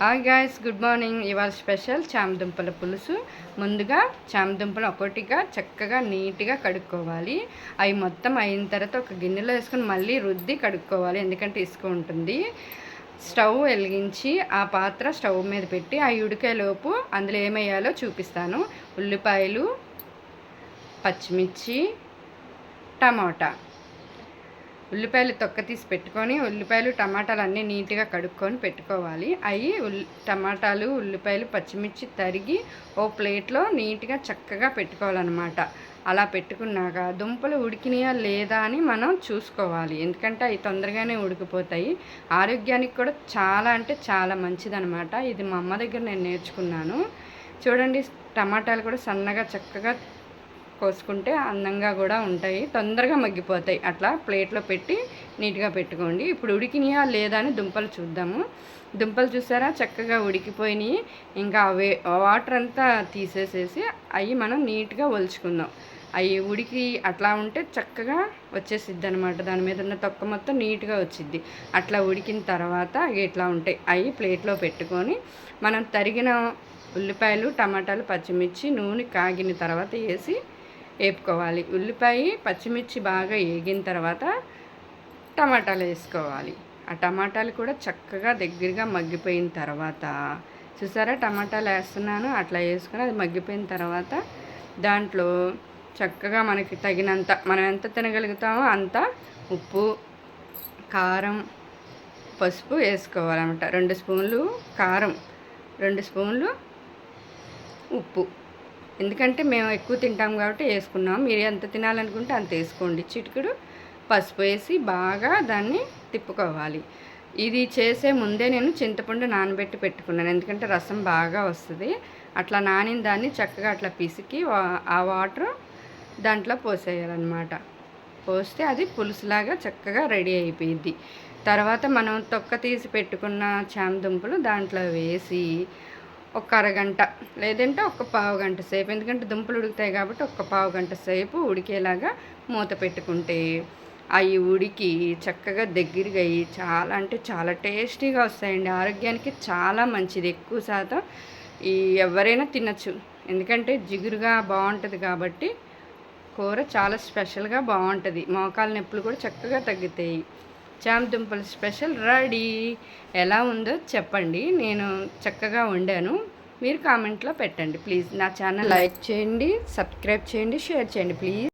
Hi guys, good morning. ఇవాళ special చామదుంపల పులుసు. ముందుగా చామదుంపలు ఒక్కొక్కటిగా చక్కగా నీట్గా కడుక్కోవాలి. అవి మొత్తం అయిన తర్వాత ఒక గిన్నెలో వేసుకొని మళ్ళీ రుద్ది కడుక్కోవాలి, ఎందుకంటే ఇసుక ఉంటుంది. స్టవ్ వెలిగించి ఆ పాత్ర స్టవ్ మీద పెట్టి ఆ ఉడికేలోపు అందులో ఏమేయాలో చూపిస్తాను. ఉల్లిపాయలు, పచ్చిమిర్చి, టమాటా. ఉల్లిపాయలు తొక్క తీసి పెట్టుకొని ఉల్లిపాయలు టమాటాలు అన్నీ నీట్గా కడుక్కొని పెట్టుకోవాలి. అవి టమాటాలు, ఉల్లిపాయలు, పచ్చిమిర్చి తరిగి ఓ ప్లేట్లో నీట్గా చక్కగా పెట్టుకోవాలన్నమాట. అలా పెట్టుకున్నాక దుంపలు ఉడికినాయా లేదా అని మనం చూసుకోవాలి, ఎందుకంటే అవి తొందరగానే ఉడికిపోతాయి. ఆరోగ్యానికి కూడా చాలా అంటే చాలా మంచిదన్నమాట. ఇది మా అమ్మ దగ్గర నేను నేర్చుకున్నాను. చూడండి, టమాటాలు కూడా సన్నగా చక్కగా కోసుకుంటే అందంగా కూడా ఉంటాయి, తొందరగా మగ్గిపోతాయి. అట్లా ప్లేట్లో పెట్టి నీట్గా పెట్టుకోండి. ఇప్పుడు ఉడికినాయా లేదా అని దుంపలు చూద్దాము. దుంపలు చూసారా, చక్కగా ఉడికిపోయినాయి. ఇంకా వాటర్ అంతా తీసేసేసి అవి మనం నీట్గా ఒలుచుకుందాం. అవి ఉడికి అట్లా ఉంటే చక్కగా వచ్చేసిద్ది అనమాట. దాని మీద ఉన్న తొక్క మొత్తం నీట్గా వచ్చిద్ది. అట్లా ఉడికిన తర్వాత ఇట్లా ఉంటాయి. అవి ప్లేట్లో పెట్టుకొని మనం తరిగిన ఉల్లిపాయలు, టమాటాలు, పచ్చిమిర్చి నూనె కాగిన తర్వాత వేసి వేపుకోవాలి. ఉల్లిపాయ, పచ్చిమిర్చి బాగా వేగిన తర్వాత టమాటాలు వేసుకోవాలి. ఆ టమాటాలు కూడా చక్కగా దగ్గరగా మగ్గిపోయిన తర్వాత, చూసారా టమాటాలు వేస్తున్నాను, అట్లా వేసుకొని అది మగ్గిపోయిన తర్వాత దాంట్లో చక్కగా మనకి తగినంత, మనం ఎంత తినగలుగుతామో అంత ఉప్పు, కారం, పసుపు వేసుకోవాలన్నమాట. 2 స్పూన్లు కారం, 2 స్పూన్లు ఉప్పు, ఎందుకంటే మేము ఎక్కువ తింటాం కాబట్టి వేసుకున్నాం. మీరు ఎంత తినాలనుకుంటే అంత వేసుకోండి. చిటికెడు పసుపు వేసి బాగా దాన్ని తిప్పుకోవాలి. ఇది చేసే ముందే నేను చింతపండు నానబెట్టి పెట్టుకున్నాను, ఎందుకంటే రసం బాగా వస్తుంది. అట్లా నానిన దాన్ని చక్కగా అట్లా పిసికి ఆ వాటర్ దాంట్లో పోసేయాలన్నమాట. పోస్తే అది పులుసులాగా చక్కగా రెడీ అయిపోయింది. తర్వాత మనం తొక్క తీసి పెట్టుకున్న చామదుంపలు దాంట్లో వేసి ఒక అరగంట లేదంటే ఒక పావు గంట సేపు, ఎందుకంటే దుంపలు ఉడుకుతాయి కాబట్టి ఒక పావు గంట సేపు ఉడికేలాగా మూత పెట్టుకుంటే అవి ఉడికి చక్కగా దగ్గరగా అయ్యి చాలా అంటే చాలా టేస్టీగా వస్తాయండి. ఆరోగ్యానికి చాలా మంచిది. ఎక్కువ శాతం ఎవరైనా తినచ్చు, ఎందుకంటే జిగురుగా బాగుంటుంది కాబట్టి కూర చాలా స్పెషల్గా బాగుంటుంది. మోకాలు నొప్పులు కూడా చక్కగా తగ్గుతాయి. చామదుంపల స్పెషల్ రెడీ. ఎలా ఉందో చెప్పండి. నేను చక్కగా వండాను, మీరు కామెంట్లో పెట్టండి ప్లీజ్. నా ఛానల్ లైక్ చేయండి, సబ్స్క్రైబ్ చేయండి, షేర్ చేయండి ప్లీజ్.